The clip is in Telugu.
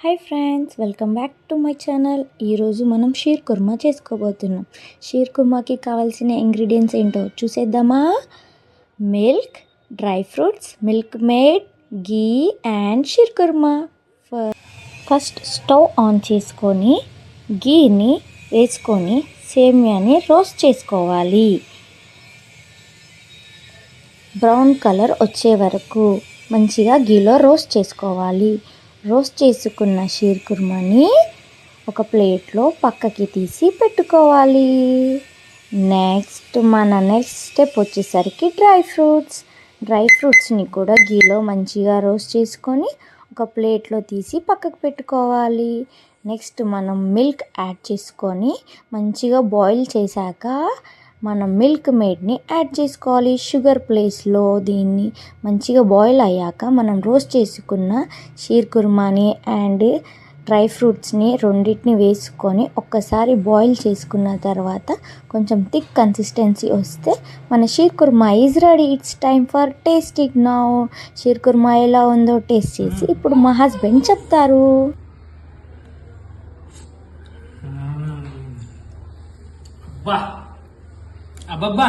Hi friends, welcome back to my channel. ఈరోజు మనం షీర్ కుర్మా చేసుకోబోతున్నాం. షీర్ కుర్మాకి కావాల్సిన ఇంగ్రీడియంట్స్ ఏంటో చూసేద్దామా. Milk, dry fruits, milk made, ghee and sheer kurma. First stove on చేసుకొని గీని వేసుకొని సేమియాని రోస్ట్ చేసుకోవాలి. బ్రౌన్ కలర్ వచ్చే వరకు మంచిగా గీలో రోస్ట్ చేసుకోవాలి. రోస్ట్ చేసుకున్న షీర్ కుర్మాని ఒక ప్లేట్లో పక్కకి తీసి పెట్టుకోవాలి. నెక్స్ట్ స్టెప్ వచ్చేసరికి డ్రై ఫ్రూట్స్ని కూడా గీలో మంచిగా రోస్ట్ చేసుకొని ఒక ప్లేట్లో తీసి పక్కకు పెట్టుకోవాలి. నెక్స్ట్ మనం మిల్క్ యాడ్ చేసుకొని మంచిగా బాయిల్ చేశాక మనం మిల్క్ మేడ్ని యాడ్ చేసుకోవాలి. షుగర్ ప్లేస్లో దీన్ని మంచిగా బాయిల్ అయ్యాక మనం రోస్ట్ చేసుకున్న షీర్ కుర్మాని అండ్ డ్రై ఫ్రూట్స్ని రెండింటిని వేసుకొని ఒక్కసారి బాయిల్ చేసుకున్న తర్వాత కొంచెం థిక్ కన్సిస్టెన్సీ వస్తే మన sheer kurma is ready. It's time for tasting now. Sheer kurma ఎలా ఉందో టేస్ట్ చేసి ఇప్పుడు మా హస్బెండ్ చెప్తారు. అబ్బబ్బా